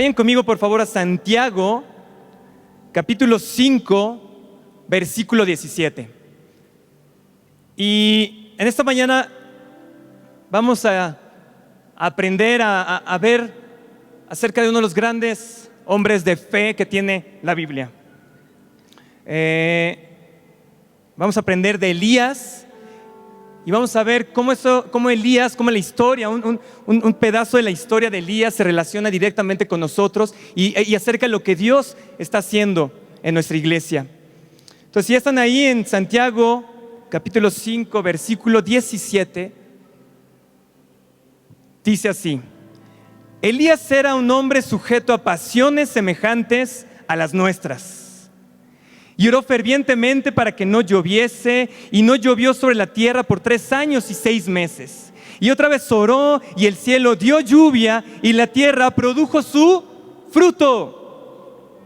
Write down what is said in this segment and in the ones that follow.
Vayan conmigo por favor a Santiago, capítulo 5, versículo 17. Y en esta mañana vamos a aprender a ver acerca de uno de los grandes hombres de fe que tiene la Biblia. Vamos a aprender de Elías y vamos a ver cómo Elías, cómo la historia, un pedazo de la historia de Elías se relaciona directamente con nosotros y acerca de lo que Dios está haciendo en nuestra iglesia. Entonces, si ya están ahí en Santiago, capítulo 5, versículo 17, dice así: Elías era un hombre sujeto a pasiones semejantes a las nuestras. Y oró fervientemente para que no lloviese, y no llovió sobre la tierra por 3 años y 6 meses. Y otra vez oró, y el cielo dio lluvia, y la tierra produjo su fruto.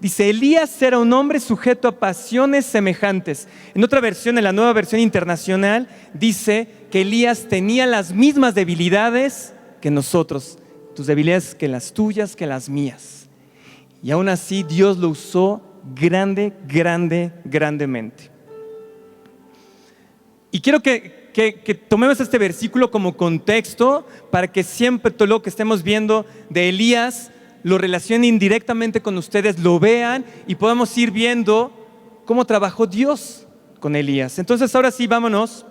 Dice, Elías era un hombre sujeto a pasiones semejantes. En otra versión, en la Nueva Versión Internacional, dice que Elías tenía las mismas debilidades que nosotros. Tus debilidades que las tuyas, que las mías. Y aún así Dios lo usó grandemente. Y quiero que tomemos este versículo como contexto para que siempre todo lo que estemos viendo de Elías lo relacionen indirectamente con ustedes, lo vean y podamos ir viendo cómo trabajó Dios con Elías. Entonces ahora sí, vámonos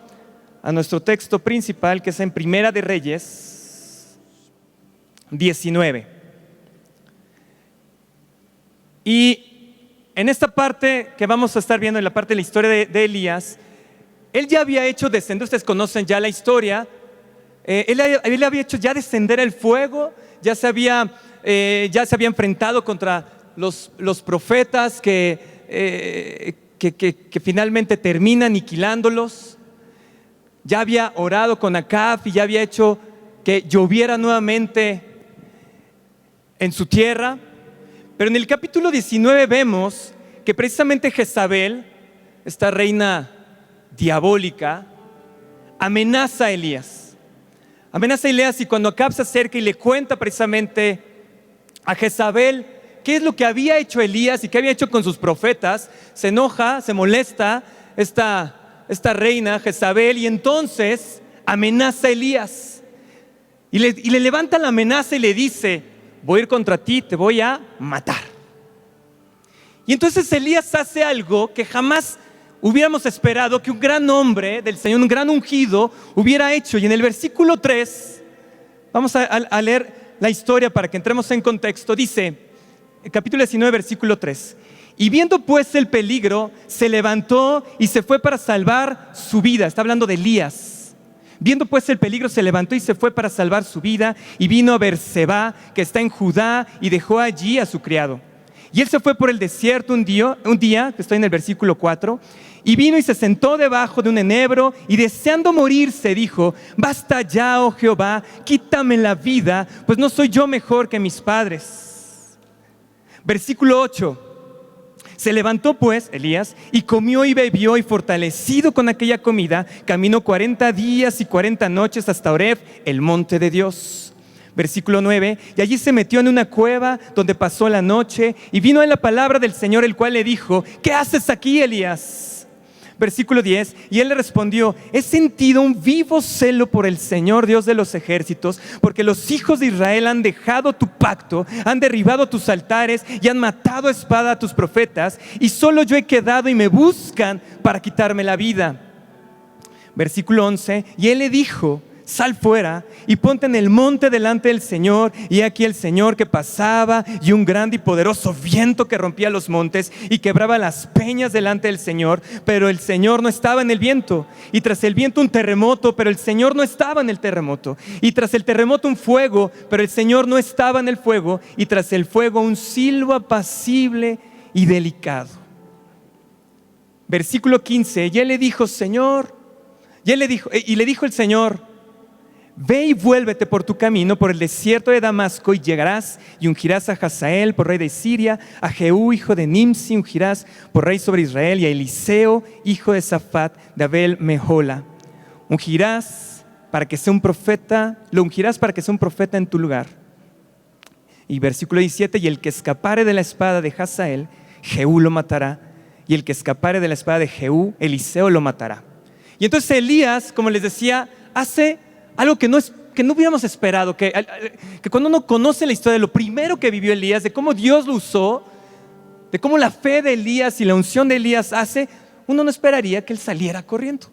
a nuestro texto principal, que es en Primera de Reyes 19. Y en esta parte que vamos a estar viendo, en la parte de la historia de Elías, él ya había hecho descender, ustedes conocen ya la historia, él había hecho ya descender el fuego, ya se había enfrentado contra los profetas que finalmente termina aniquilándolos, ya había orado con Acab y ya había hecho que lloviera nuevamente en su tierra. Pero en el capítulo 19 vemos que precisamente Jezabel, esta reina diabólica, amenaza a Elías. Y cuando Acab se acerca y le cuenta precisamente a Jezabel qué es lo que había hecho Elías y qué había hecho con sus profetas, se enoja, se molesta esta reina Jezabel y entonces amenaza a Elías. Y le levanta la amenaza y le dice: voy a ir contra ti, te voy a matar. Y entonces Elías hace algo que jamás hubiéramos esperado que un gran hombre del Señor, un gran ungido, hubiera hecho. Y en el versículo 3, vamos a leer la historia para que entremos en contexto. Dice, el capítulo 19, versículo 3: y viendo pues el peligro, se levantó y se fue para salvar su vida. Está hablando de Elías. Viendo pues el peligro, se levantó y se fue para salvar su vida, y vino a Berseba, que está en Judá, y dejó allí a su criado. Y él se fue por el desierto un día, que estoy en el versículo 4, y vino y se sentó debajo de un enebro, y deseando morirse dijo: basta ya, oh Jehová, quítame la vida, pues no soy yo mejor que mis padres. Versículo 8. Se levantó pues Elías y comió y bebió, y fortalecido con aquella comida, caminó 40 días y 40 noches hasta Horeb, el monte de Dios. Versículo 9. Y allí se metió en una cueva donde pasó la noche, y vino a la palabra del Señor, el cual le dijo: ¿qué haces aquí, Elías? Versículo 10. Y él le respondió: he sentido un vivo celo por el Señor Dios de los ejércitos, porque los hijos de Israel han dejado tu pacto, han derribado tus altares y han matado a espada a tus profetas, y solo yo he quedado y me buscan para quitarme la vida. Versículo 11. Y él le dijo: sal fuera y ponte en el monte delante del Señor. Y aquí el Señor que pasaba, y un grande y poderoso viento que rompía los montes y quebraba las peñas delante del Señor, pero el Señor no estaba en el viento. Y tras el viento un terremoto, pero el Señor no estaba en el terremoto. Y tras el terremoto un fuego, pero el Señor no estaba en el fuego. Y tras el fuego un silbo apacible y delicado. Versículo 15. Y él le dijo: Señor, y le dijo el Señor: ve y vuélvete por tu camino por el desierto de Damasco, y llegarás y ungirás a Hazael por rey de Siria, a Jehú hijo de Nimsi ungirás por rey sobre Israel, y a Eliseo hijo de Safat de Abel Mehola. Lo ungirás para que sea un profeta en tu lugar. Y versículo 17, y el que escapare de la espada de Hazael, Jehú lo matará, y el que escapare de la espada de Jehú, Eliseo lo matará. Y entonces Elías, como les decía, hace algo que no hubiéramos esperado, que cuando uno conoce la historia de lo primero que vivió Elías, de cómo Dios lo usó, de cómo la fe de Elías y la unción de Elías hace, uno no esperaría que él saliera corriendo.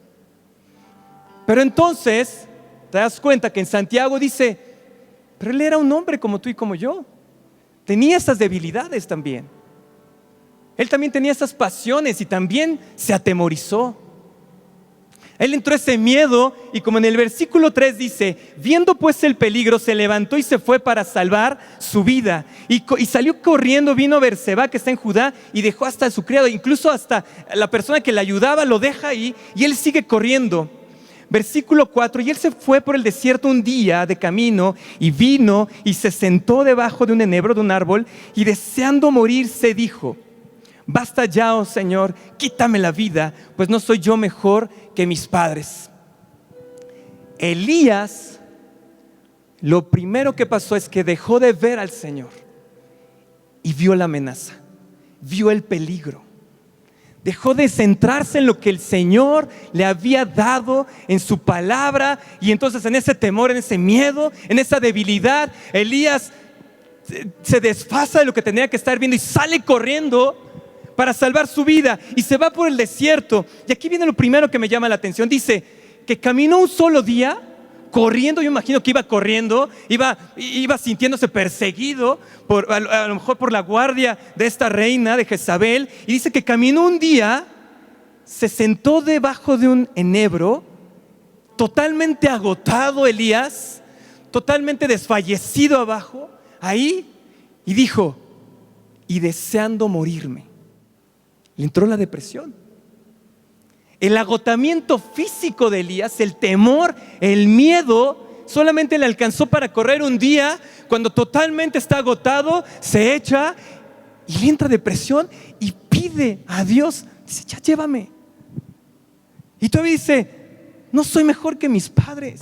Pero entonces te das cuenta que en Santiago dice, pero él era un hombre como tú y como yo, tenía estas debilidades también, él también tenía estas pasiones y también se atemorizó. Él entró ese miedo y como en el versículo 3 dice, viendo pues el peligro, se levantó y se fue para salvar su vida. Y salió corriendo, vino a Berseba, que está en Judá, y dejó hasta a su criado, incluso hasta la persona que le ayudaba lo deja ahí y él sigue corriendo. Versículo 4, y él se fue por el desierto un día de camino y vino y se sentó debajo de un enebro de un árbol y deseando morir se dijo, basta ya, oh Señor, quítame la vida, pues no soy yo mejor que mis padres. Elías, lo primero que pasó es que dejó de ver al Señor y vio la amenaza, vio el peligro. Dejó de centrarse en lo que el Señor le había dado en su palabra, y entonces en ese temor, en ese miedo, en esa debilidad, Elías se desfasa de lo que tenía que estar viendo y sale corriendo para salvar su vida y se va por el desierto. Y aquí viene lo primero que me llama la atención. Dice que caminó un solo día corriendo. Yo imagino que iba corriendo, iba sintiéndose perseguido a lo mejor por la guardia de esta reina de Jezabel. Y dice que caminó un día, se sentó debajo de un enebro, totalmente agotado Elías, totalmente desfallecido abajo, ahí, y dijo, y deseando morirme. Le entró la depresión. El agotamiento físico de Elías, el temor, el miedo, solamente le alcanzó para correr un día. Cuando totalmente está agotado, se echa y le entra depresión y pide a Dios, dice, ya llévame. Y todavía dice, no soy mejor que mis padres.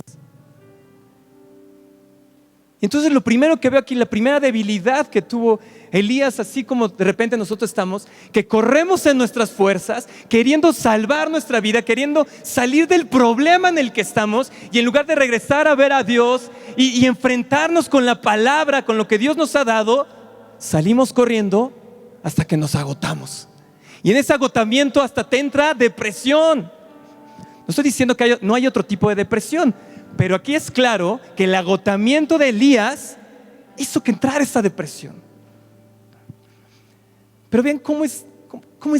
Y entonces lo primero que veo aquí, la primera debilidad que tuvo Elías, así como de repente nosotros estamos, que corremos en nuestras fuerzas, queriendo salvar nuestra vida, queriendo salir del problema en el que estamos, y en lugar de regresar a ver a Dios y enfrentarnos con la palabra, con lo que Dios nos ha dado, salimos corriendo hasta que nos agotamos. Y en ese agotamiento hasta te entra depresión. No estoy diciendo que no hay otro tipo de depresión, pero aquí es claro que el agotamiento de Elías hizo que entrara esa depresión. Pero vean cómo es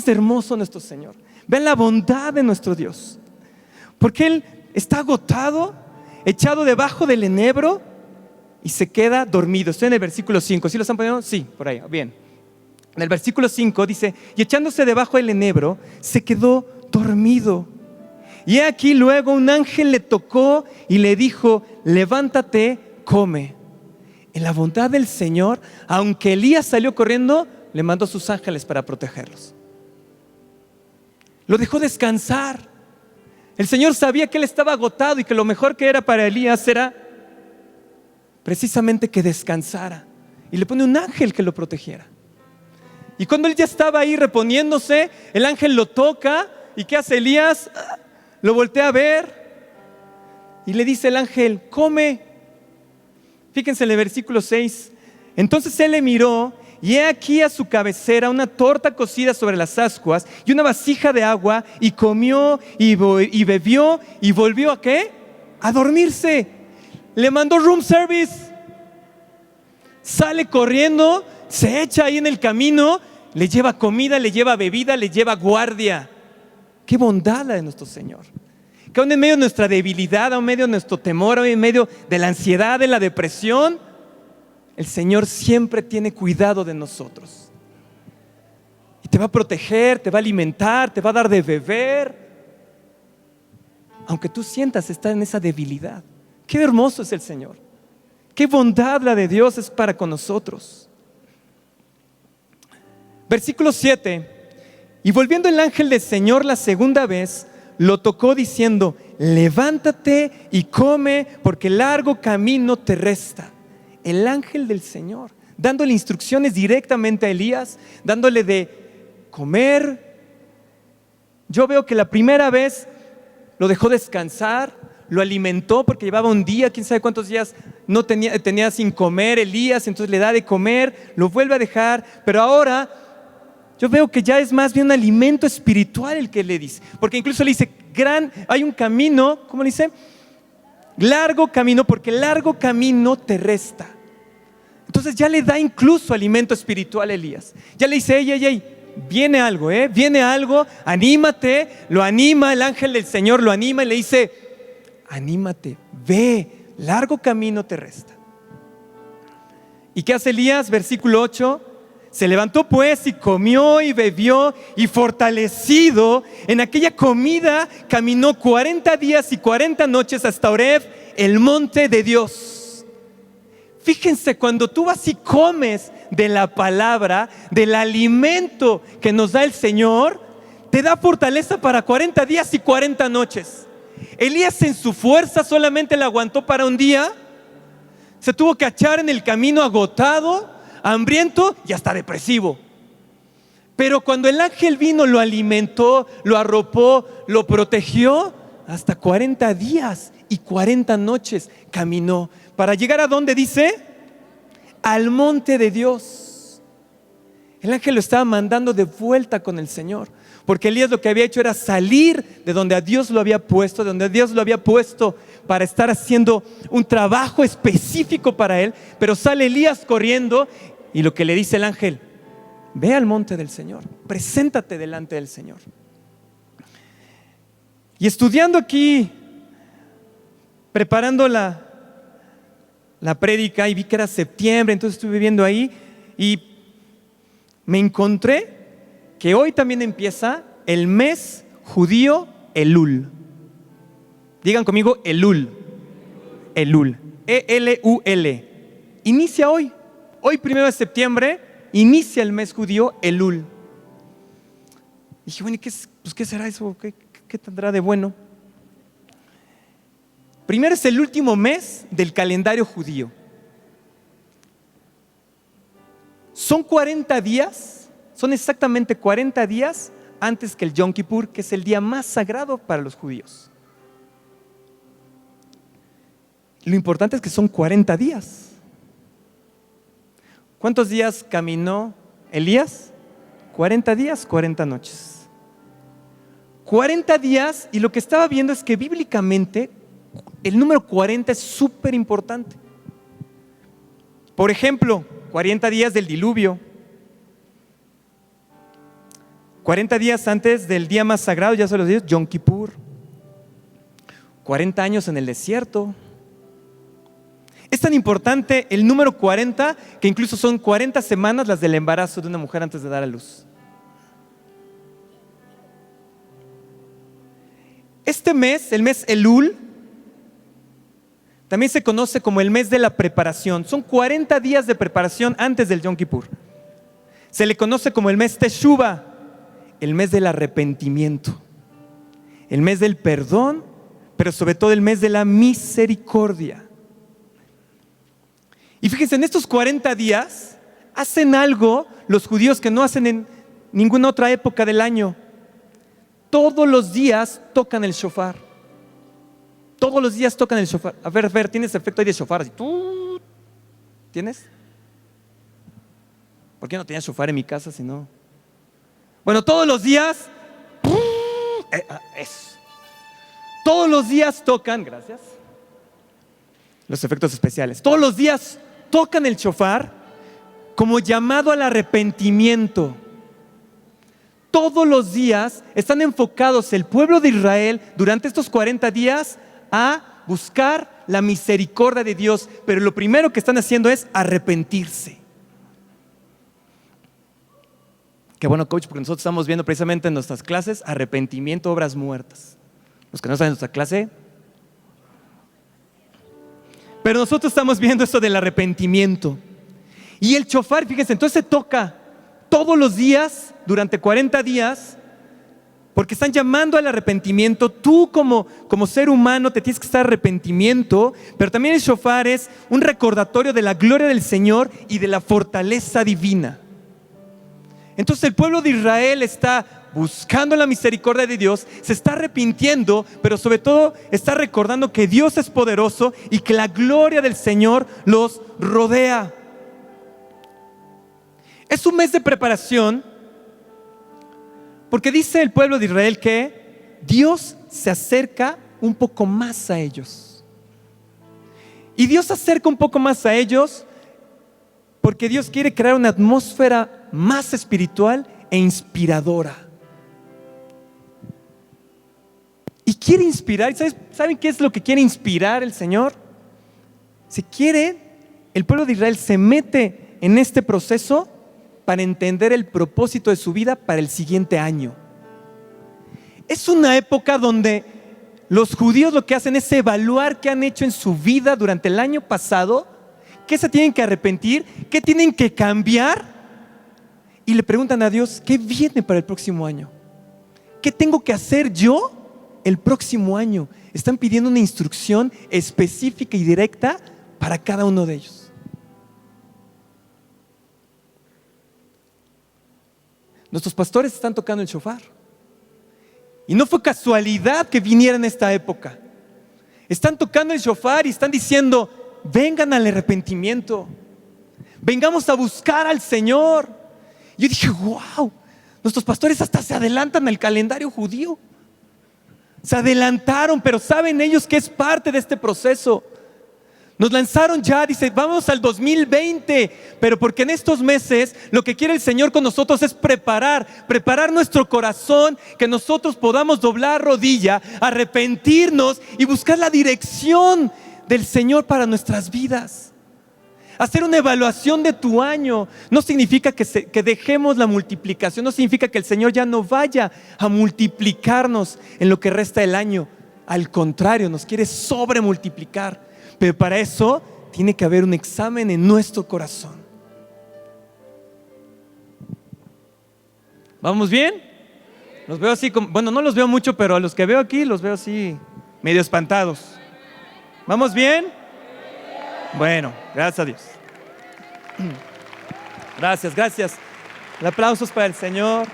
de hermoso nuestro Señor. Vean la bondad de nuestro Dios. Porque Él está agotado, echado debajo del enebro y se queda dormido. Estoy en el versículo 5. ¿Sí lo están poniendo? Sí, por ahí, bien. En el versículo 5 dice, y echándose debajo del enebro, se quedó dormido. Y aquí luego un ángel le tocó y le dijo, levántate, come. En la bondad del Señor, aunque Elías salió corriendo, le mandó sus ángeles para protegerlos. Lo dejó descansar. El Señor sabía que él estaba agotado y que lo mejor que era para Elías era precisamente que descansara. Y le pone un ángel que lo protegiera. Y cuando él ya estaba ahí reponiéndose, el ángel lo toca. ¿Y qué hace Elías? Lo voltea a ver y le dice el ángel, come. Fíjense en el versículo 6. Entonces él le miró y he aquí a su cabecera una torta cocida sobre las ascuas y una vasija de agua, y comió y bebió y volvió ¿a qué? A dormirse. Le mandó room service. Sale corriendo, se echa ahí en el camino, le lleva comida, le lleva bebida, le lleva guardia. Qué bondad la de nuestro Señor. Que aún en medio de nuestra debilidad, aún en medio de nuestro temor, aún en medio de la ansiedad, de la depresión, el Señor siempre tiene cuidado de nosotros. Y te va a proteger, te va a alimentar, te va a dar de beber. Aunque tú sientas estar en esa debilidad. Qué hermoso es el Señor. Qué bondad la de Dios es para con nosotros. Versículo 7. Y volviendo el ángel del Señor la segunda vez, lo tocó diciendo, levántate y come, porque largo camino te resta. El ángel del Señor dándole instrucciones directamente a Elías, dándole de comer. Yo veo que la primera vez lo dejó descansar, lo alimentó porque llevaba un día, quién sabe cuántos días no tenía sin comer Elías, entonces le da de comer, lo vuelve a dejar, pero ahora yo veo que ya es más bien un alimento espiritual el que le dice, porque incluso le dice, hay un camino, ¿cómo le dice? Largo camino, porque largo camino te resta. Entonces ya le da incluso alimento espiritual a Elías. Ya le dice, ey, viene algo, anímate. Lo anima, el ángel del Señor lo anima y le dice, anímate, ve, largo camino te resta. ¿Y qué hace Elías? Versículo 8, se levantó pues y comió y bebió, y fortalecido en aquella comida caminó 40 días y 40 noches hasta Horeb, el monte de Dios. Fíjense, cuando tú vas y comes de la palabra, del alimento que nos da el Señor, te da fortaleza para 40 días y 40 noches. Elías en su fuerza solamente la aguantó para un día, se tuvo que echar en el camino agotado, hambriento y hasta depresivo. Pero cuando el ángel vino, lo alimentó, lo arropó, lo protegió, hasta 40 días y 40 noches caminó. ¿Para llegar a dónde dice? Al monte de Dios. El ángel lo estaba mandando de vuelta con el Señor, porque Elías lo que había hecho era salir de donde a Dios lo había puesto, de donde Dios lo había puesto para estar haciendo un trabajo específico para él. Pero sale Elías corriendo y lo que le dice el ángel, ve al monte del Señor, preséntate delante del Señor. Y estudiando aquí, preparando la prédica, y vi que era septiembre, entonces estuve viendo ahí y me encontré que hoy también empieza el mes judío Elul. Digan conmigo Elul. Elul. E-L-U-L. Inicia hoy. Hoy 1 de septiembre inicia el mes judío Elul. Y dije, bueno, ¿qué será eso? ¿Qué tendrá de bueno? Primero es el último mes del calendario judío. Son 40 días, son exactamente 40 días antes que el Yom Kippur, que es el día más sagrado para los judíos. Lo importante es que son 40 días. ¿Cuántos días caminó Elías? 40 días, 40 noches. 40 días, y lo que estaba viendo es que bíblicamente el número 40 es súper importante. Por ejemplo, 40 días del diluvio, 40 días antes del día más sagrado, ya son los días Yom Kippur, 40 años en el desierto. Es tan importante el número 40 que incluso son 40 semanas las del embarazo de una mujer antes de dar a luz. Este mes, el mes Elul, también se conoce como el mes de la preparación. Son 40 días de preparación antes del Yom Kippur. Se le conoce como el mes Teshuvah, el mes del arrepentimiento, el mes del perdón, pero sobre todo el mes de la misericordia. Y fíjense, en estos 40 días hacen algo los judíos que no hacen en ninguna otra época del año. Todos los días tocan el shofar. Todos los días tocan el shofar. A ver, ¿tienes efecto ahí de shofar? Así, ¿tú tienes? ¿Por qué no tenía shofar en mi casa si no? Bueno, todos los días, eso. Todos los días tocan, gracias, los efectos especiales. Todos los días tocan el shofar como llamado al arrepentimiento. Todos los días están enfocados el pueblo de Israel durante estos 40 días a buscar la misericordia de Dios, pero lo primero que están haciendo es arrepentirse. Qué bueno, coach, porque nosotros estamos viendo precisamente en nuestras clases arrepentimiento, obras muertas. Los que no están en nuestra clase, pero nosotros estamos viendo esto del arrepentimiento. Y el shofar, fíjense, entonces se toca todos los días durante 40 días porque están llamando al arrepentimiento. Tú como ser humano te tienes que estar arrepentimiento, pero también el shofar es un recordatorio de la gloria del Señor y de la fortaleza divina. Entonces el pueblo de Israel está buscando la misericordia de Dios, se está arrepintiendo, pero sobre todo está recordando que Dios es poderoso y que la gloria del Señor los rodea. Es un mes de preparación, porque dice el pueblo de Israel que Dios se acerca un poco más a ellos. Y Dios se acerca un poco más a ellos porque Dios quiere crear una atmósfera más espiritual e inspiradora. Y quiere inspirar. ¿Saben qué es lo que quiere inspirar el Señor? El pueblo de Israel se mete en este proceso para entender el propósito de su vida para el siguiente año. Es una época donde los judíos lo que hacen es evaluar qué han hecho en su vida durante el año pasado, qué se tienen que arrepentir, qué tienen que cambiar, y le preguntan a Dios, ¿qué viene para el próximo año? ¿Qué tengo que hacer yo el próximo año? Están pidiendo una instrucción específica y directa para cada uno de ellos. Nuestros pastores están tocando el shofar. Y no fue casualidad que vinieran en esta época. Están tocando el shofar y están diciendo, vengan al arrepentimiento. Vengamos a buscar al Señor. Yo dije, wow, nuestros pastores hasta se adelantan al calendario judío. Se adelantaron, pero saben ellos que es parte de este proceso. Nos lanzaron ya, dice, vamos al 2020, pero porque en estos meses lo que quiere el Señor con nosotros es preparar nuestro corazón, que nosotros podamos doblar rodilla, arrepentirnos y buscar la dirección del Señor para nuestras vidas. Hacer una evaluación de tu año no significa que dejemos la multiplicación, no significa que el Señor ya no vaya a multiplicarnos en lo que resta del año. Al contrario, nos quiere sobremultiplicar. Pero para eso tiene que haber un examen en nuestro corazón. ¿Vamos bien? Los veo así, bueno, no los veo mucho, pero a los que veo aquí los veo así medio espantados. ¿Vamos bien? Bueno, gracias a Dios. Gracias. El aplauso es para el Señor.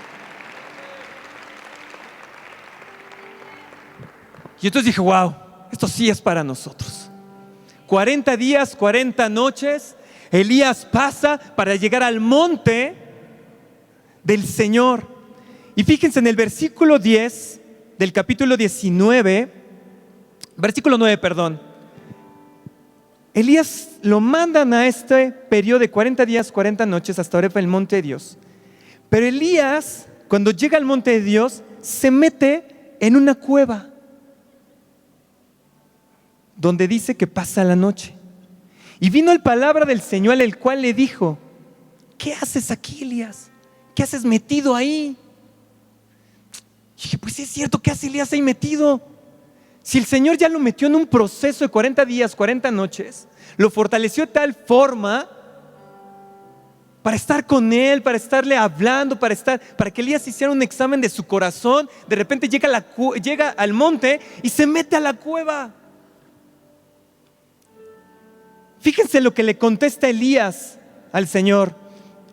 Y entonces dije, wow, esto sí es para nosotros. 40 días, 40 noches, Elías pasa para llegar al monte del Señor. Y fíjense en el versículo 10 del capítulo 19, versículo 9, perdón. Elías lo mandan a este periodo de 40 días, 40 noches hasta Oreb, el monte de Dios. Pero Elías, cuando llega al monte de Dios, se mete en una cueva donde dice que pasa la noche. Y vino el palabra del Señor, el cual le dijo, ¿qué haces aquí, Elías? ¿Qué haces metido ahí? Y dije, pues sí es cierto, ¿qué hace Elías ahí metido? Si el Señor ya lo metió en un proceso de 40 días, 40 noches, lo fortaleció de tal forma para estar con él, para estarle hablando, para que Elías hiciera un examen de su corazón. De repente llega al monte y se mete a la cueva. Fíjense lo que le contesta Elías al Señor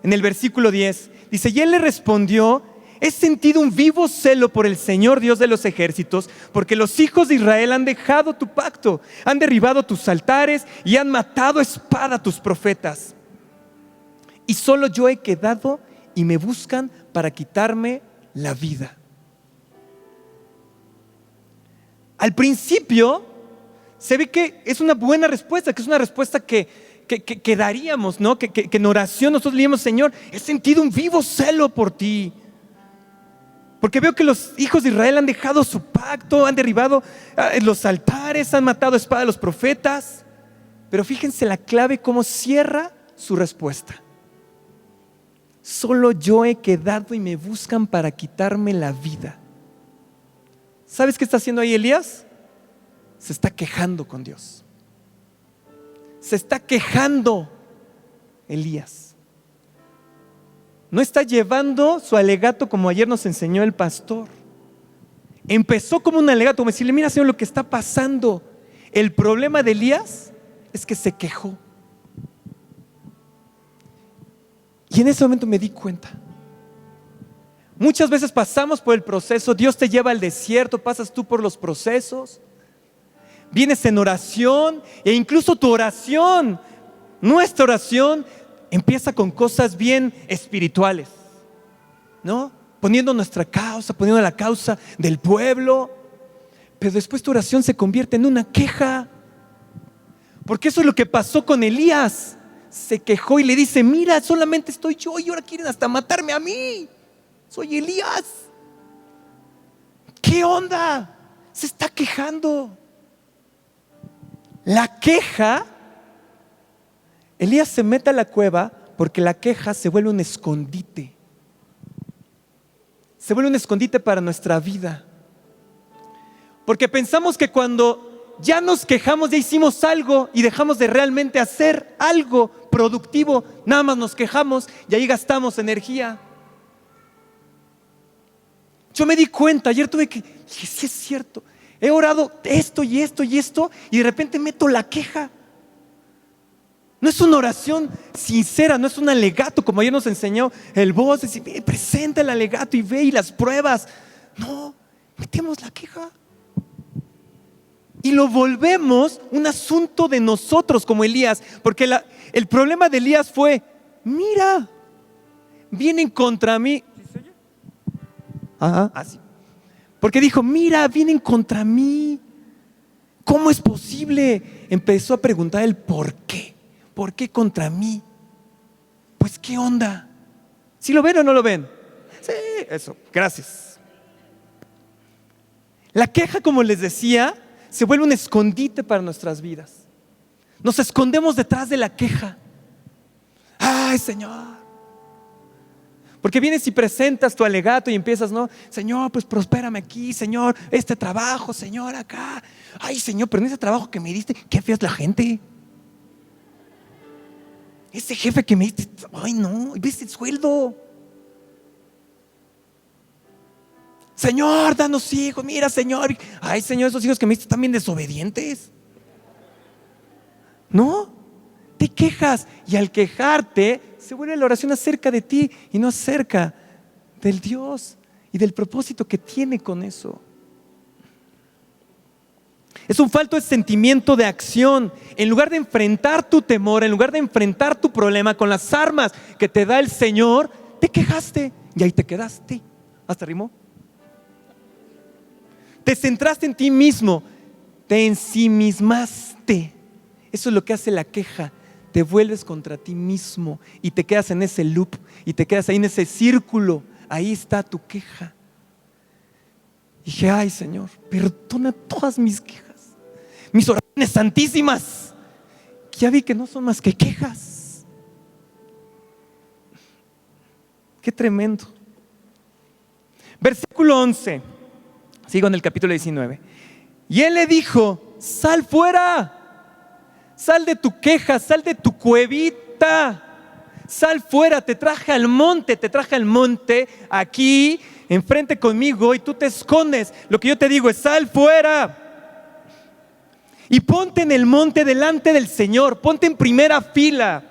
en el versículo 10. Dice, y él le respondió, he sentido un vivo celo por el Señor Dios de los ejércitos, porque los hijos de Israel han dejado tu pacto, han derribado tus altares y han matado a espada a tus profetas. Y solo yo he quedado y me buscan para quitarme la vida. Al principio se ve que es una buena respuesta, que es una respuesta que daríamos, ¿no? Que en oración nosotros le decimos, Señor, he sentido un vivo celo por ti. Porque veo que los hijos de Israel han dejado su pacto, han derribado los altares, han matado a espada a los profetas. Pero fíjense la clave, cómo cierra su respuesta. Solo yo he quedado y me buscan para quitarme la vida. ¿Sabes qué está haciendo ahí Elías? Se está quejando con Dios. Se está quejando Elías. No está llevando su alegato como ayer nos enseñó el pastor. empezó como un alegato, como decirle, mira, Señor, lo que está pasando. El problema de Elías es que se quejó. Y en ese momento me di cuenta. Muchas veces pasamos por el proceso, Dios te lleva al desierto, pasas tú por los procesos, vienes en oración e incluso tu oración, nuestra oración, empieza con cosas bien espirituales, ¿no? Poniendo nuestra causa, poniendo la causa del pueblo, pero después tu oración se convierte en una queja, porque eso es lo que pasó con Elías. Se quejó y le dice, mira, solamente estoy yo y ahora quieren hasta matarme a mí. Soy Elías. ¿Qué onda? Se está quejando. La queja, Elías se mete a la cueva porque la queja se vuelve un escondite. Se vuelve un escondite para nuestra vida. Porque pensamos que cuando ya nos quejamos, ya hicimos algo y dejamos de realmente hacer algo productivo, nada más nos quejamos y ahí gastamos energía. Yo me di cuenta, ayer dije, sí es cierto, he orado esto y esto y esto y de repente meto la queja. No es una oración sincera, no es un alegato como ayer nos enseñó el boss, decir, presenta el alegato y ve y las pruebas. No, metemos la queja. Y lo volvemos un asunto de nosotros como Elías, porque el problema de Elías fue, mira, vienen contra mí. Ajá, así. Porque dijo, mira, vienen contra mí. ¿Cómo es posible? Empezó a preguntar el por qué. ¿Por qué contra mí? Pues, ¿qué onda? ¿Sí lo ven o no lo ven? Sí, eso, gracias. La queja, como les decía, se vuelve un escondite para nuestras vidas. Nos escondemos detrás de la queja. Ay, Señor. Porque vienes y presentas tu alegato y empiezas, ¿no? Señor, pues prospérame aquí, Señor, este trabajo, Señor, acá. Ay, Señor, pero en ese trabajo que me diste, qué fea es la gente. Ese jefe que me diste, ay, no, ¿viste el sueldo? Señor, danos hijos, mira, Señor. Ay, Señor, esos hijos que me diste están bien desobedientes. ¿No? Te quejas y al quejarte se vuelve la oración acerca de ti y no acerca del Dios y del propósito que tiene con eso. Es un falto de sentimiento de acción. En lugar de enfrentar tu temor, en lugar de enfrentar tu problema con las armas que te da el Señor, te quejaste y ahí te quedaste. ¿Hasta rimó? Te centraste en ti mismo, te ensimismaste. Eso es lo que hace la queja. Te vuelves contra ti mismo y te quedas en ese loop y te quedas ahí en ese círculo. Ahí está tu queja. Y dije, ay, Señor, perdona todas mis quejas, mis oraciones santísimas, que ya vi que no son más que quejas. Qué tremendo. Versículo 11. Sigo en el capítulo 19. Y él le dijo, sal fuera. Sal de tu queja, sal de tu cuevita, sal fuera, te traje al monte aquí enfrente conmigo y tú te escondes. Lo que yo te digo es sal fuera y ponte en el monte delante del Señor, ponte en primera fila.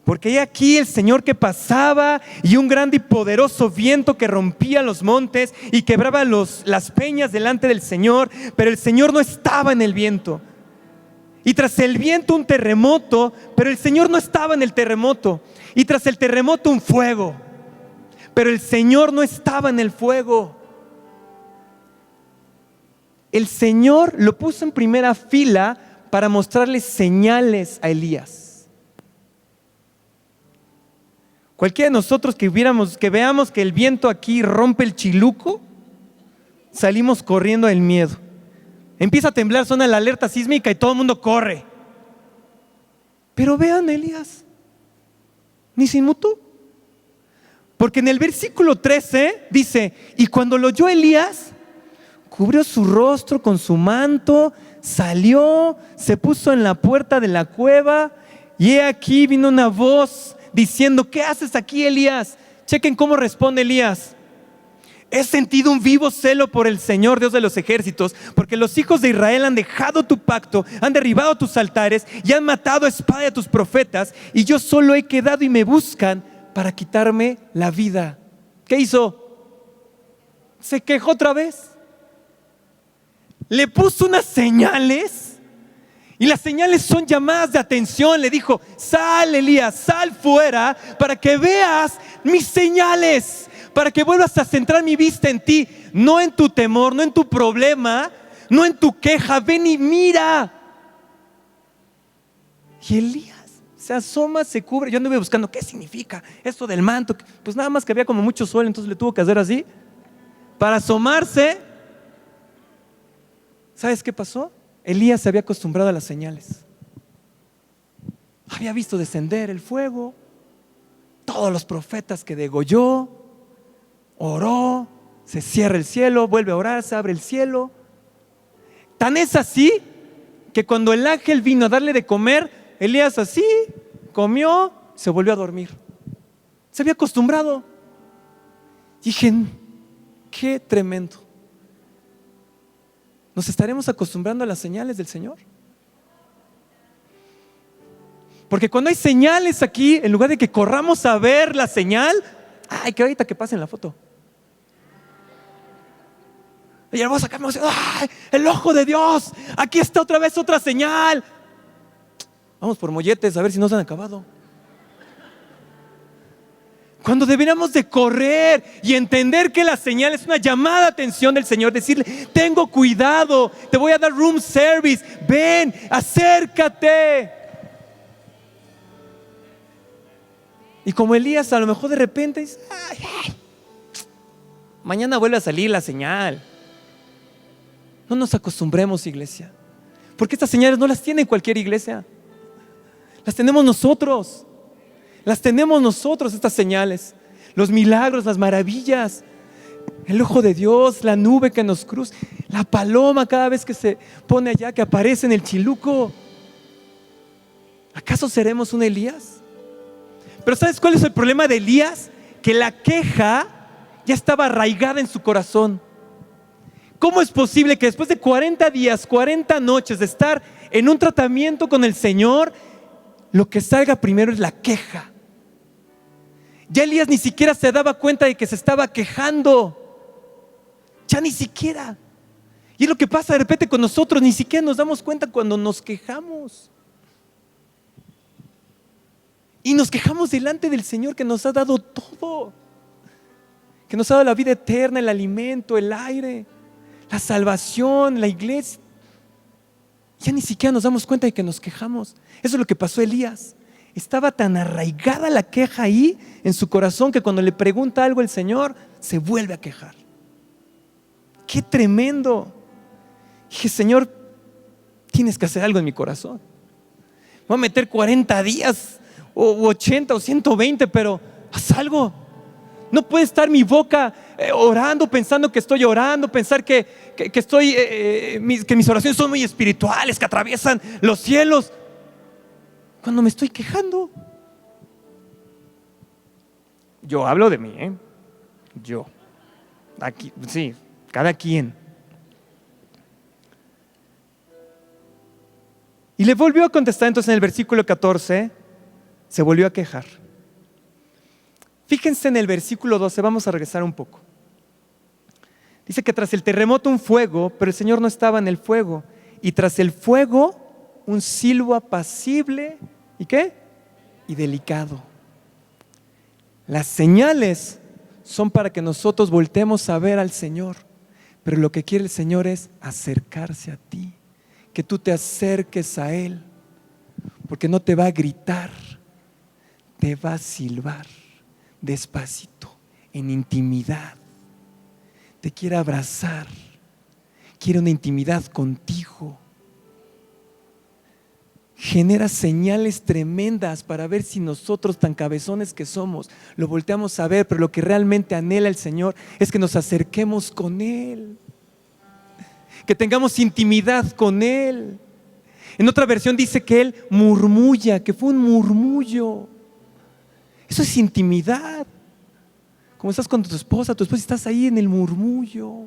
Porque hay aquí el Señor que pasaba y un grande y poderoso viento que rompía los montes y quebraba las peñas delante del Señor, pero el Señor no estaba en el viento. Y tras el viento un terremoto, pero el Señor no estaba en el terremoto. Y tras el terremoto un fuego, pero el Señor no estaba en el fuego. El Señor lo puso en primera fila para mostrarle señales a Elías. Cualquiera de nosotros que veamos que el viento aquí rompe el chiluco, salimos corriendo del miedo. Empieza a temblar, suena la alerta sísmica y todo el mundo corre. Pero vean a Elías, ni se inmutó. Porque en el versículo 13 dice, y cuando lo oyó Elías, cubrió su rostro con su manto, salió, se puso en la puerta de la cueva, y he aquí vino una voz diciendo, ¿qué haces aquí, Elías? Chequen cómo responde Elías. He sentido un vivo celo por el Señor, Dios de los ejércitos, porque los hijos de Israel han dejado tu pacto, han derribado tus altares y han matado a espada a tus profetas, y yo solo he quedado y me buscan para quitarme la vida. ¿Qué hizo? Se quejó otra vez. Le puso unas señales, y las señales son llamadas de atención. Le dijo: sal, Elías, sal fuera para que veas mis señales, para que vuelvas a centrar mi vista en ti, no en tu temor, no en tu problema, no en tu queja. Ven y mira. Y Elías se asoma, se cubre. Yo anduve buscando qué significa esto del manto. Pues nada más que había como mucho sol, entonces le tuvo que hacer así para asomarse. ¿Sabes qué pasó? Elías se había acostumbrado a las señales. Había visto descender el fuego, todos los profetas que degolló, oró, se cierra el cielo, vuelve a orar, se abre el cielo. Tan es así que cuando el ángel vino a darle de comer, Elías así comió, se volvió a dormir. Se había acostumbrado. Dije: qué tremendo. ¿Nos estaremos acostumbrando a las señales del Señor? Porque cuando hay señales aquí, en lugar de que corramos a ver la señal, ay, que ahorita que pasen la foto. Y vamos a sacar, ¡ay, el ojo de Dios! Aquí está otra vez otra señal. Vamos por molletes a ver si no se han acabado. Cuando deberíamos de correr y entender que la señal es una llamada de atención del Señor, decirle: tengo cuidado, te voy a dar room service, ven, acércate. Y como Elías a lo mejor de repente dice: mañana vuelve a salir la señal. No nos acostumbremos, iglesia, porque estas señales no las tiene cualquier iglesia, las tenemos nosotros. Las tenemos nosotros, estas señales, los milagros, las maravillas, el ojo de Dios, la nube que nos cruza, la paloma cada vez que se pone allá, que aparece en el chiluco. ¿Acaso seremos un Elías? Pero ¿sabes cuál es el problema de Elías? Que la queja ya estaba arraigada en su corazón. ¿Cómo es posible que después de 40 días, 40 noches de estar en un tratamiento con el Señor, lo que salga primero es la queja? Ya Elías ni siquiera se daba cuenta de que se estaba quejando. Ya ni siquiera. Y es lo que pasa de repente con nosotros, ni siquiera nos damos cuenta cuando nos quejamos. Y nos quejamos delante del Señor, que nos ha dado todo, que nos ha dado la vida eterna, el alimento, el aire, la salvación, la iglesia. Ya ni siquiera nos damos cuenta de que nos quejamos. Eso es lo que pasó a Elías. Estaba tan arraigada la queja ahí en su corazón que cuando le pregunta algo el Señor, se vuelve a quejar. ¡Qué tremendo! Dije: Señor, tienes que hacer algo en mi corazón. Voy a meter 40 días o 80 o 120, pero haz algo. No puede estar mi boca orando, pensando que estoy orando, pensar que mis oraciones son muy espirituales, que atraviesan los cielos, cuando me estoy quejando. Yo hablo de mí, yo. Aquí, sí, cada quien. Y le volvió a contestar. Entonces en el versículo 14 se volvió a quejar. Fíjense en el versículo 12, vamos a regresar un poco. Dice que tras el terremoto un fuego, pero el Señor no estaba en el fuego. Y tras el fuego un silbo apacible. ¿Y qué? Y delicado. Las señales son para que nosotros voltemos a ver al Señor. Pero lo que quiere el Señor es acercarse a ti, que tú te acerques a Él, porque no te va a gritar, te va a silbar despacito, en intimidad. Te quiere abrazar, quiere una intimidad contigo. Genera señales tremendas para ver si nosotros, tan cabezones que somos, lo volteamos a ver. Pero lo que realmente anhela el Señor es que nos acerquemos con Él, que tengamos intimidad con Él. En otra versión dice que Él murmulla, que fue un murmullo. Eso es intimidad. Como estás con tu esposa estás ahí en el murmullo.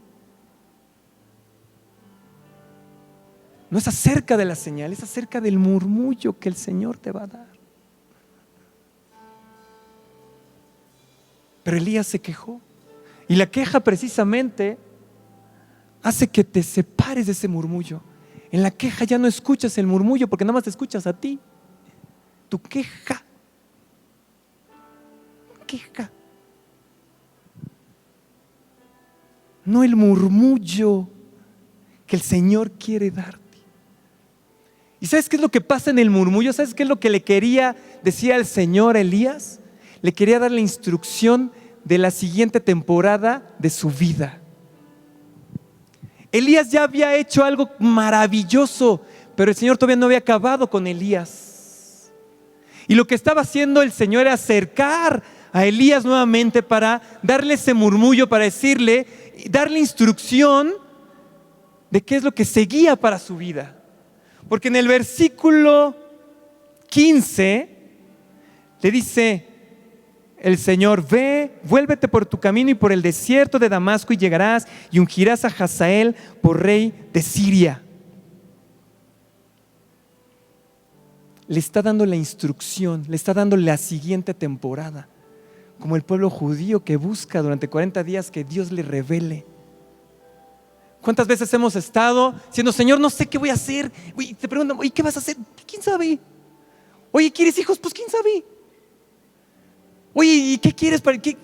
No es acerca de la señal, es acerca del murmullo que el Señor te va a dar. Pero Elías se quejó. Y la queja precisamente hace que te separes de ese murmullo. En la queja ya no escuchas el murmullo porque nada más te escuchas a ti. Tu queja. No el murmullo que el Señor quiere darte. ¿Y sabes qué es lo que pasa en el murmullo? ¿Sabes qué es lo que le quería decir al Señor a Elías? Le quería dar la instrucción de la siguiente temporada de su vida. Elías ya había hecho algo maravilloso, pero el Señor todavía no había acabado con Elías. Y lo que estaba haciendo el Señor era acercar a Elías nuevamente para darle ese murmullo, para decirle, darle instrucción de qué es lo que seguía para su vida. Porque en el versículo 15 le dice el Señor: ve, vuélvete por tu camino y por el desierto de Damasco y llegarás y ungirás a Hazael por rey de Siria. Le está dando la instrucción, le está dando la siguiente temporada, como el pueblo judío que busca durante 40 días que Dios le revele. ¿Cuántas veces hemos estado diciendo: Señor, no sé qué voy a hacer? Y te preguntan: oye, ¿qué vas a hacer? ¿Quién sabe? Oye, ¿quieres hijos? Pues ¿quién sabe? Oye, ¿y qué quieres para qué?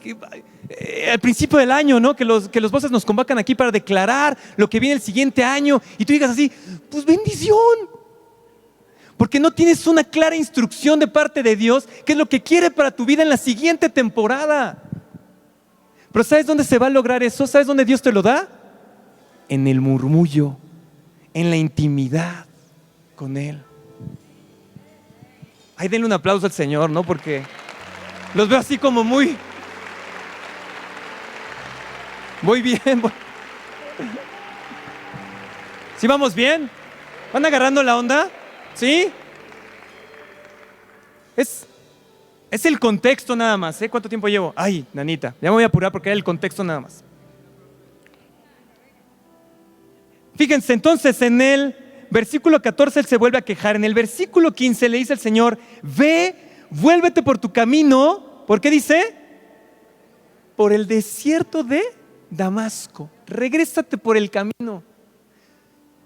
Al principio del año, ¿no? Que los voces nos convocan aquí para declarar lo que viene el siguiente año, y tú digas así: pues bendición, porque no tienes una clara instrucción de parte de Dios qué es lo que quiere para tu vida en la siguiente temporada. Pero ¿sabes dónde se va a lograr eso? ¿Sabes dónde Dios te lo da? En el murmullo, en la intimidad con Él. Ay, denle un aplauso al Señor, ¿no? Porque los veo así como muy bien. ¿Sí vamos bien? ¿Van agarrando la onda? ¿Sí? Es el contexto nada más, ¿eh? ¿Cuánto tiempo llevo? Ay, nanita, ya me voy a apurar porque era el contexto nada más. Fíjense, entonces en el versículo 14 él se vuelve a quejar. En el versículo 15 le dice al Señor: ve, vuélvete por tu camino. ¿Por qué dice? Por el desierto de Damasco. Regrésate por el camino.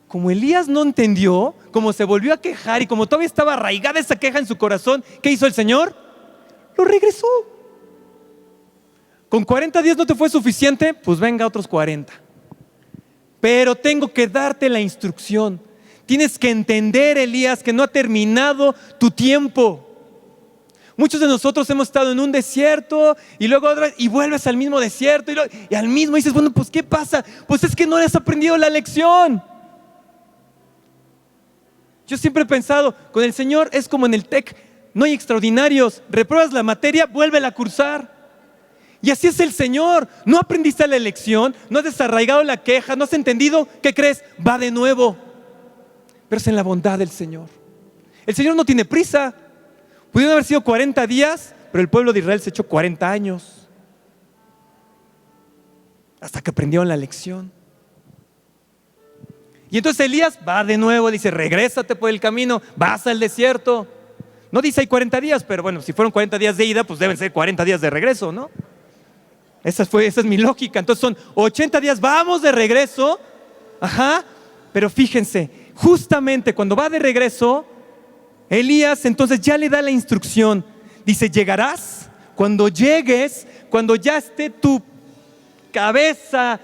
Como Elías no entendió, como se volvió a quejar y como todavía estaba arraigada esa queja en su corazón, ¿qué hizo el Señor? Lo regresó. ¿Con 40 días no te fue suficiente? Pues venga otros 40. Pero tengo que darte la instrucción. Tienes que entender, Elías, que no ha terminado tu tiempo. Muchos de nosotros hemos estado en un desierto y luego otra vez, y vuelves al mismo desierto y al mismo, y dices: bueno, pues ¿qué pasa? Pues es que no has aprendido la lección. Yo siempre he pensado, con el Señor es como en el TEC, no hay extraordinarios. Repruebas la materia, vuélvela a cursar. Y así es el Señor. No aprendiste la lección, no has desarraigado la queja, no has entendido. ¿Qué crees? Va de nuevo. Pero es en la bondad del Señor. El Señor no tiene prisa. Pudieron haber sido 40 días, pero el pueblo de Israel se echó 40 años hasta que aprendieron la lección. Y entonces Elías va de nuevo, dice: regrésate por el camino, vas al desierto. No dice hay 40 días, pero bueno, si fueron 40 días de ida, pues deben ser 40 días de regreso, ¿no? Esa es mi lógica. Entonces son 80 días, vamos de regreso. Ajá. Pero fíjense, justamente cuando va de regreso, Elías entonces ya le da la instrucción. Dice: llegarás, cuando llegues, cuando ya esté tu cabeza,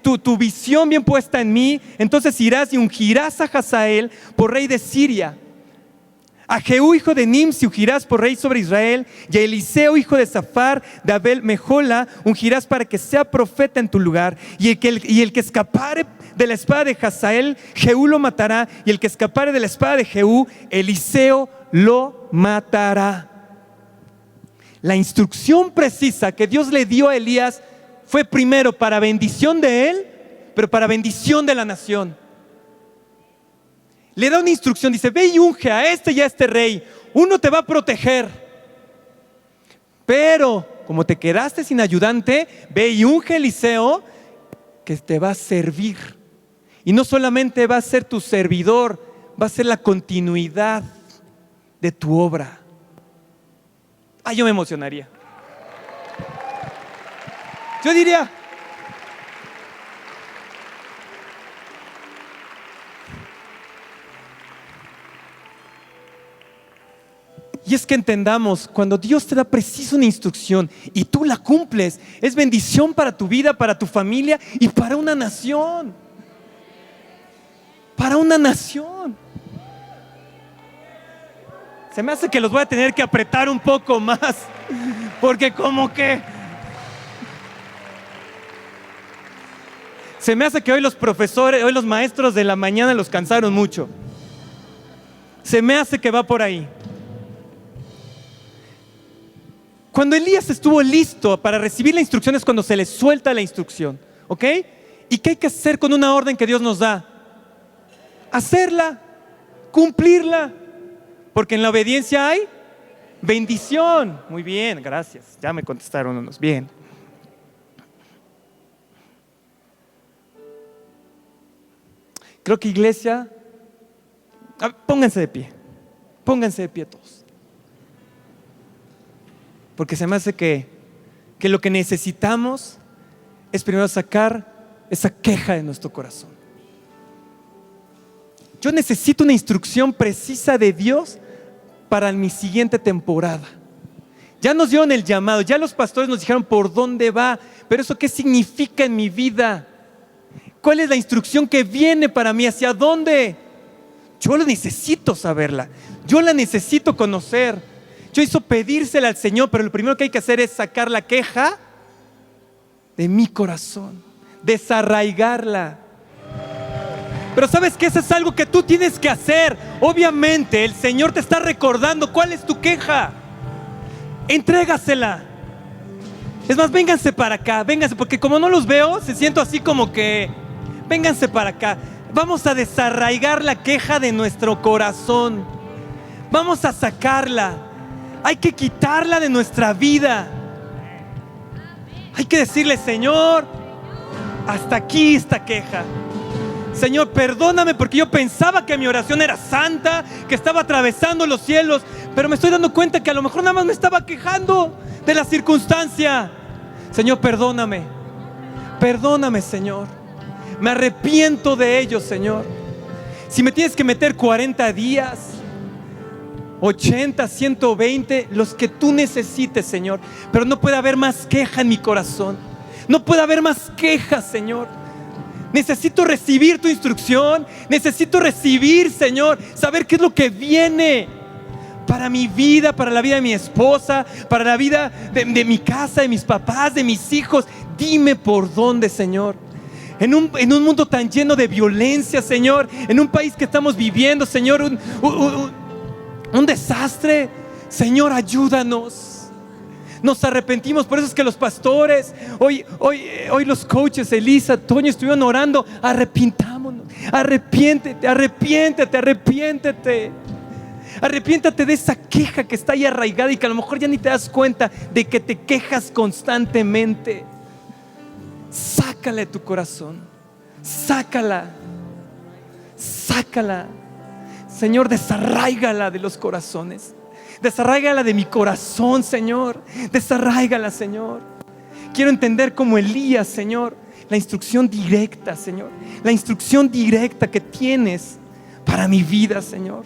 tu visión bien puesta en mí, entonces irás y ungirás a Hazael por rey de Siria. A Jehú hijo de Nimsi ungirás por rey sobre Israel, y a Eliseo hijo de Safar de Abel Mejola ungirás para que sea profeta en tu lugar. Y el que escapare de la espada de Hazael, Jehú lo matará, y el que escapare de la espada de Jehú, Eliseo lo matará. La instrucción precisa que Dios le dio a Elías fue primero para bendición de él, pero para bendición de la nación. Le da una instrucción, dice: ve y unge a este y a este rey. Uno te va a proteger, pero como te quedaste sin ayudante, ve y unge a Eliseo que te va a servir. Y no solamente va a ser tu servidor, va a ser la continuidad de tu obra. Yo me emocionaría. Yo diría, y es que entendamos, cuando Dios te da preciso una instrucción y tú la cumples, es bendición para tu vida, para tu familia y para una nación. Para una nación. Se me hace que los voy a tener que apretar un poco más, porque como que se me hace que hoy los profesores, hoy los maestros de la mañana los cansaron mucho. Se me hace que va por ahí. Cuando Elías estuvo listo para recibir la instrucción es cuando se le suelta la instrucción, ¿ok? ¿Y qué hay que hacer con una orden que Dios nos da? Hacerla, cumplirla, porque en la obediencia hay bendición. Muy bien, gracias. Ya me contestaron unos. Bien. Creo que iglesia, pónganse de pie todos. Porque se me hace que lo que necesitamos es primero sacar esa queja de nuestro corazón. Yo necesito una instrucción precisa de Dios para mi siguiente temporada. Ya nos dieron el llamado, ya los pastores nos dijeron por dónde va, pero eso ¿qué significa en mi vida? ¿Cuál es la instrucción que viene para mí? ¿Hacia dónde? Yo necesito saberla, yo la necesito conocer. Yo hizo pedírsela al Señor, pero lo primero que hay que hacer es sacar la queja de mi corazón, desarraigarla. Pero ¿sabes qué? Eso es algo que tú tienes que hacer. Obviamente el Señor te está recordando cuál es tu queja. Entrégasela. Es más, vénganse para acá, vénganse, porque como no los veo, se siento así como que, vénganse para acá. Vamos a desarraigar la queja de nuestro corazón. Vamos a sacarla. Hay que quitarla de nuestra vida. Hay que decirle, Señor, hasta aquí esta queja. Señor, perdóname porque yo pensaba que mi oración era santa, que estaba atravesando los cielos, pero me estoy dando cuenta que a lo mejor nada más me estaba quejando de la circunstancia. Señor, perdóname. Perdóname, Señor. Me arrepiento de ello, Señor. Si me tienes que meter 40 días, 80, 120, los que tú necesites, Señor. Pero no puede haber más queja en mi corazón. No puede haber más quejas, Señor. Necesito recibir tu instrucción. Necesito recibir, Señor, saber qué es lo que viene para mi vida, para la vida de mi esposa, para la vida de mi casa, de mis papás, de mis hijos. Dime por dónde, Señor. En un mundo tan lleno de violencia, Señor, en un país que estamos viviendo, Señor, un desastre. Señor, ayúdanos. Nos arrepentimos, por eso es que los pastores, hoy los coaches, Elisa, Toño, estuvieron orando. Arrepintámonos, arrepiéntete. Arrepiéntate de esa queja que está ahí arraigada y que a lo mejor ya ni te das cuenta de que te quejas constantemente. Sácala de tu corazón, sácala. Señor, desarráigala de los corazones. Desarráigala de mi corazón, Señor. Desarráigala, Señor. Quiero entender como Elías, Señor, la instrucción directa, Señor. La instrucción directa que tienes para mi vida, Señor.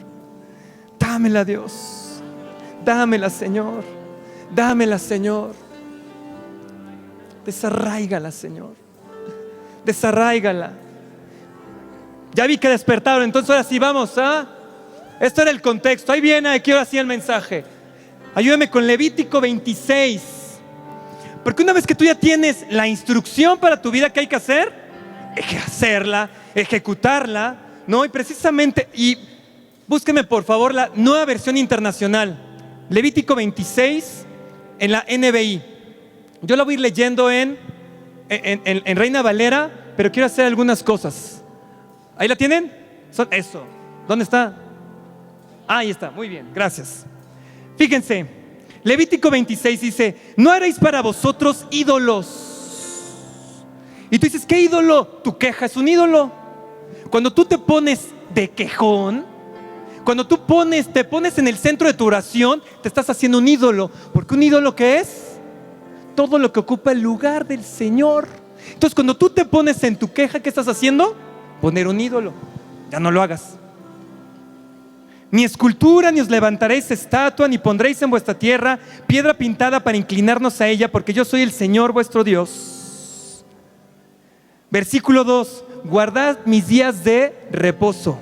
Dámela, Dios. Dámela, Señor. Dámela, Señor. Desarráigala, Señor. Desarráigala. Ya vi que despertaron, entonces ahora sí vamos a... Esto era el contexto. Ahí viene, aquí ahora sí el mensaje. Ayúdame con Levítico 26. Porque una vez que tú ya tienes la instrucción para tu vida, ¿qué hay que hacer? Hay que hacerla, ejecutarla, ¿no? Y precisamente, y búsqueme por favor la Nueva Versión Internacional. Levítico 26 en la NBI. Yo la voy a ir leyendo en Reina Valera, pero quiero hacer algunas cosas. ¿Ahí la tienen? Eso. ¿Dónde está? Ahí está, muy bien, gracias. Fíjense, Levítico 26 dice: no haréis para vosotros ídolos. Y tú dices, ¿qué ídolo? Tu queja es un ídolo. Cuando tú te pones de quejón, cuando tú te pones en el centro de tu oración, te estás haciendo un ídolo. Porque un ídolo, ¿qué es? Todo lo que ocupa el lugar del Señor. Entonces, cuando tú te pones en tu queja, ¿qué estás haciendo? Poner un ídolo. Ya no lo hagas. Ni escultura, ni os levantaréis estatua, ni pondréis en vuestra tierra piedra pintada para inclinarnos a ella, porque yo soy el Señor vuestro Dios. Versículo 2: guardad mis días de reposo.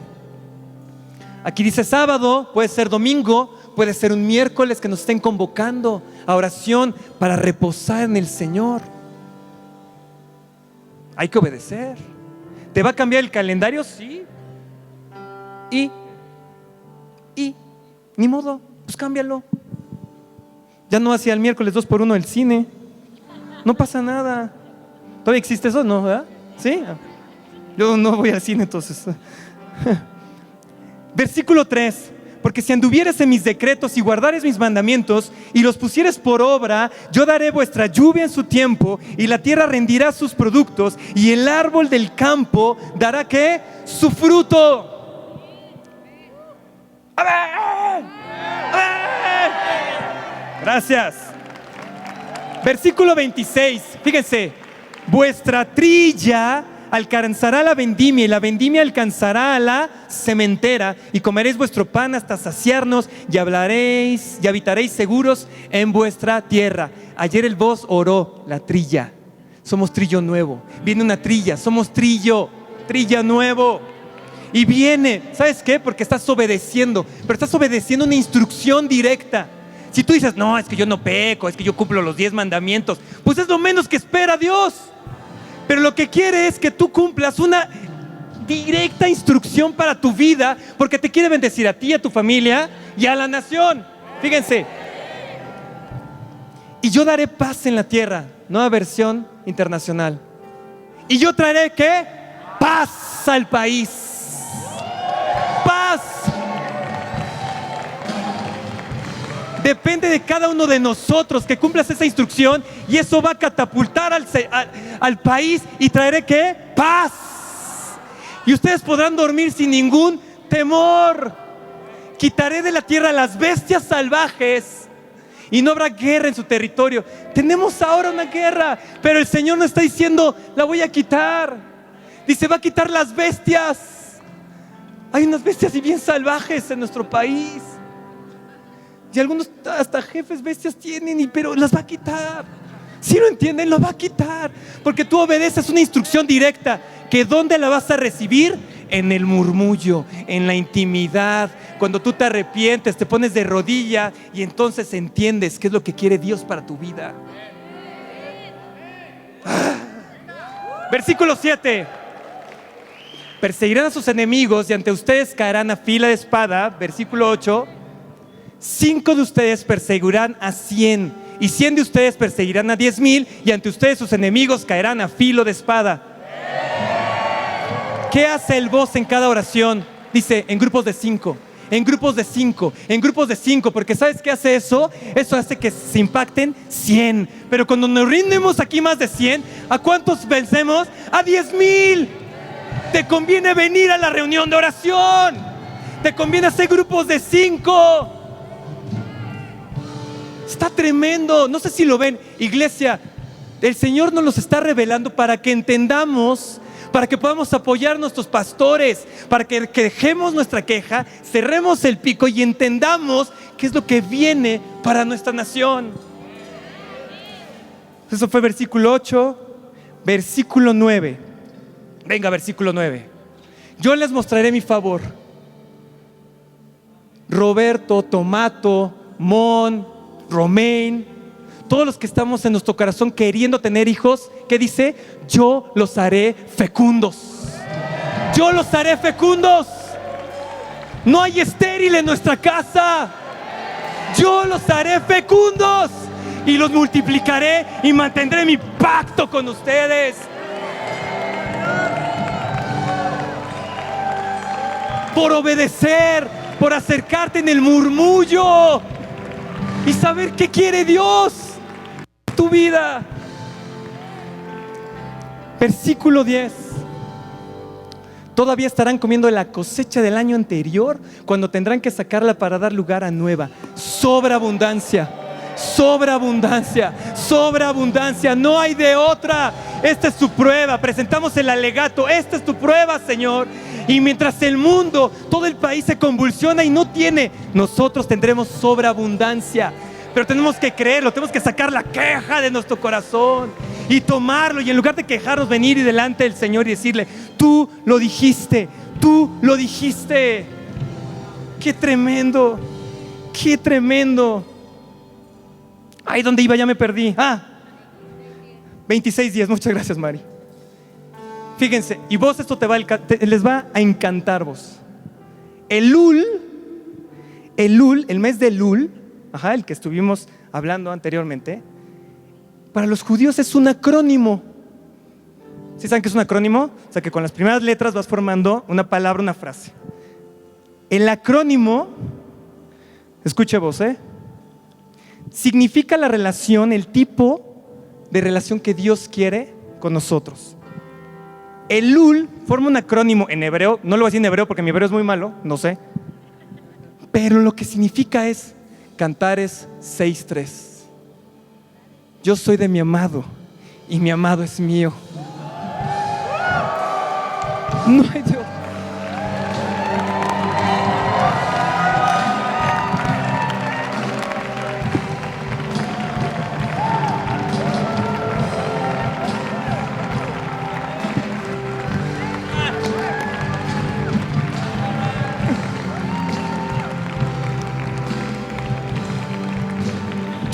Aquí dice sábado, puede ser domingo, puede ser un miércoles que nos estén convocando a oración para reposar en el Señor. Hay que obedecer. ¿Te va a cambiar el calendario? Sí. Y ni modo, pues cámbialo. Ya no hacía el miércoles 2x1 del cine. No pasa nada. ¿Todavía existe eso? ¿No? ¿Verdad? ¿Sí? Yo no voy al cine entonces. Versículo 3: porque si anduvieres en mis decretos y guardares mis mandamientos y los pusieres por obra, yo daré vuestra lluvia en su tiempo y la tierra rendirá sus productos y el árbol del campo dará ¿qué? Su fruto. ¡Amén! ¡Amén! Gracias. Versículo 26, fíjense: vuestra trilla alcanzará la vendimia y la vendimia alcanzará a la sementera, y comeréis vuestro pan hasta saciarnos y hablaréis y habitaréis seguros en vuestra tierra. Ayer el voz oró la trilla. Somos trillo nuevo. Viene una trilla, somos trilla nuevo. Y viene, ¿sabes qué? Porque estás obedeciendo, pero estás obedeciendo una instrucción directa. Si tú dices, no, es que yo no peco, es que yo cumplo los 10 mandamientos, pues es lo menos que espera Dios. Pero lo que quiere es que tú cumplas una directa instrucción para tu vida, porque te quiere bendecir a ti, a tu familia y a la nación. Fíjense: y yo daré paz en la tierra. Nueva versión internacional. Y yo traeré ¿qué? Paz al país. Paz. Depende de cada uno de nosotros que cumplas esa instrucción, y eso va a catapultar al país y traeré ¿qué? Paz. Y ustedes podrán dormir sin ningún temor. Quitaré de la tierra las bestias salvajes y no habrá guerra en su territorio. Tenemos ahora una guerra, pero el Señor no está diciendo la voy a quitar. Dice, va a quitar las bestias. Hay unas bestias y bien salvajes en nuestro país. Y algunos hasta jefes bestias tienen, pero las va a quitar. ¿Sí lo entienden? Lo va a quitar. Porque tú obedeces una instrucción directa. ¿Que dónde la vas a recibir? En el murmullo, en la intimidad. Cuando tú te arrepientes, te pones de rodilla y entonces entiendes qué es lo que quiere Dios para tu vida. Versículo 7: perseguirán a sus enemigos y ante ustedes caerán a fila de espada. Versículo 8: 5 de ustedes perseguirán a 100 y 100 de ustedes perseguirán a 10,000 y ante ustedes sus enemigos caerán a filo de espada. ¿Qué hace el voz en cada oración? Dice, en grupos de 5, en grupos de 5, en grupos de 5, porque ¿sabes qué hace eso? Eso hace que se impacten 100. Pero cuando nos reunimos aquí más de 100, ¿a cuántos vencemos? A 10,000. Te conviene venir a la reunión de oración. Te conviene hacer grupos de 5. Está tremendo. No sé si lo ven, iglesia. El Señor nos los está revelando para que entendamos, para que podamos apoyar a nuestros pastores, para que dejemos nuestra queja, cerremos el pico y entendamos qué es lo que viene para nuestra nación. Eso fue versículo 8. Versículo 9. Venga, versículo 9. Yo les mostraré mi favor. Roberto, Tomato, Mon, Romain, todos los que estamos en nuestro corazón queriendo tener hijos, ¿qué dice? Yo los haré fecundos. Yo los haré fecundos. No hay estéril en nuestra casa. Yo los haré fecundos y los multiplicaré y mantendré mi pacto con ustedes. Por obedecer, por acercarte en el murmullo. y saber qué quiere Dios en tu vida. Versículo 10. Todavía estarán comiendo la cosecha del año anterior, cuando tendrán que sacarla para dar lugar a nueva. Sobreabundancia, sobreabundancia, sobreabundancia. No hay de otra. Esta es tu prueba. Presentamos el alegato. Esta es tu prueba, Señor. Y mientras el mundo, todo el país se convulsiona y no tiene, nosotros tendremos sobreabundancia. Pero tenemos que creerlo, tenemos que sacar la queja de nuestro corazón y tomarlo, y en lugar de quejarnos, venir y delante del Señor y decirle: tú lo dijiste, tú lo dijiste. Qué tremendo, qué tremendo. Ahí donde iba ya me perdí. 26 días, muchas gracias, Mari. Fíjense, y vos, esto les va a encantar vos. Elul, el mes de Elul, el que estuvimos hablando anteriormente, para los judíos es un acrónimo. ¿Sí saben qué es un acrónimo? O sea, que con las primeras letras vas formando una palabra, una frase. El acrónimo, escuche vos, significa la relación, el tipo de relación que Dios quiere con nosotros. Elul forma un acrónimo en hebreo. No lo voy a decir en hebreo porque mi hebreo es muy malo, no sé. Pero lo que significa es Cantares 6:3. Yo soy de mi amado y mi amado es mío. No hay Dios.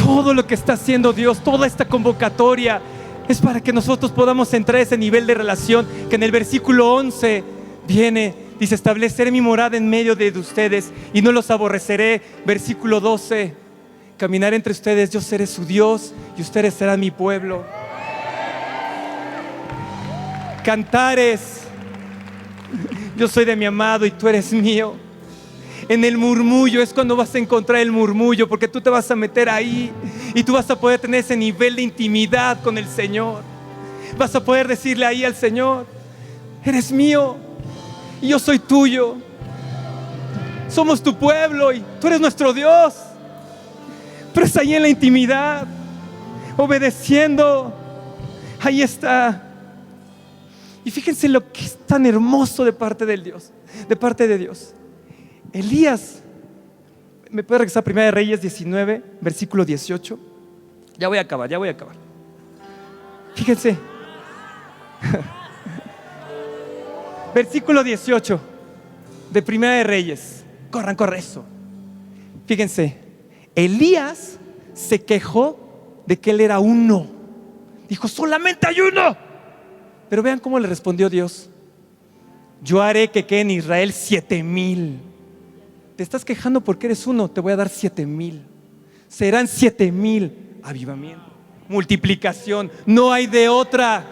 Todo lo que está haciendo Dios, toda esta convocatoria, es para que nosotros podamos entrar a ese nivel de relación que en el versículo 11 viene. Dice: estableceré mi morada en medio de ustedes y no los aborreceré. Versículo 12: caminaré entre ustedes, yo seré su Dios y ustedes serán mi pueblo. Cantares: yo soy de mi amado y tú eres mío. En el murmullo es cuando vas a encontrar el murmullo, porque tú te vas a meter ahí y tú vas a poder tener ese nivel de intimidad con el Señor. Vas a poder decirle ahí al Señor: eres mío y yo soy tuyo. Somos tu pueblo y tú eres nuestro Dios. Pero es ahí en la intimidad, obedeciendo. Ahí está. Y fíjense lo que es tan hermoso de parte de Dios. Elías, ¿me puede regresar a Primera de Reyes 19, versículo 18? Ya voy a acabar. Fíjense. Versículo 18 de Primera de Reyes. Corre eso. Fíjense, Elías se quejó de que él era uno. Dijo: solamente hay uno. Pero vean cómo le respondió Dios: yo haré que queden en Israel 7,000. Te estás quejando porque eres uno, te voy a dar 7,000. Serán 7,000. Avivamiento, multiplicación, no hay de otra.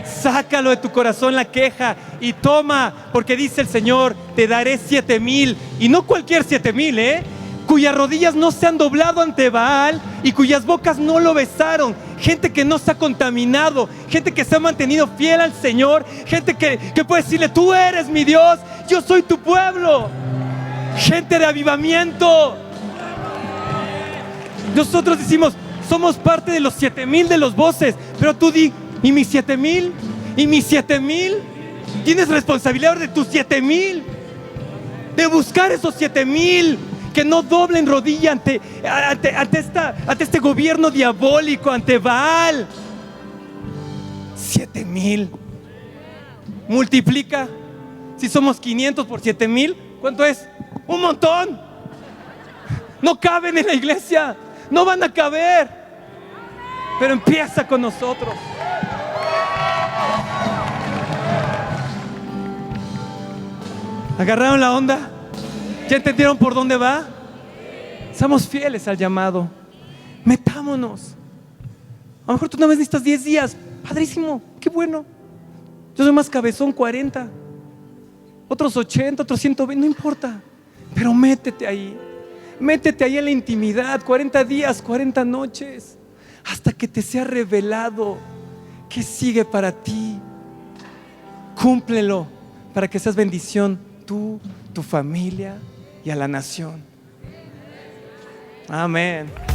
Sácalo de tu corazón la queja y toma, porque dice el Señor: te daré 7,000. Y no cualquier 7,000, cuyas rodillas no se han doblado ante Baal y cuyas bocas no lo besaron. Gente que no se ha contaminado, gente que se ha mantenido fiel al Señor, gente que puede decirle: tú eres mi Dios, yo soy tu pueblo. Gente de avivamiento. Nosotros decimos: somos parte de los 7,000 de los voces. Pero tú di: ¿y mis 7,000? ¿Y mis 7,000? Tienes responsabilidad de tus 7,000, de buscar esos 7,000 que no doblen rodilla ante este gobierno diabólico, ante Baal. 7,000. Multiplica. Si somos 500 por 7,000, ¿cuánto es? Un montón. No caben en la iglesia, no van a caber. Pero empieza con nosotros. ¿Agarraron la onda? ¿Ya entendieron por dónde va? Seamos fieles al llamado. Metámonos. A lo mejor tú una vez necesitas 10 días. Padrísimo, qué bueno. Yo soy más cabezón, 40. Otros 80, otros 120, no importa. Pero métete ahí. Métete ahí en la intimidad, 40 días, 40 noches, hasta que te sea revelado qué sigue para ti. Cúmplelo para que seas bendición tú, tu familia y a la nación. Amén.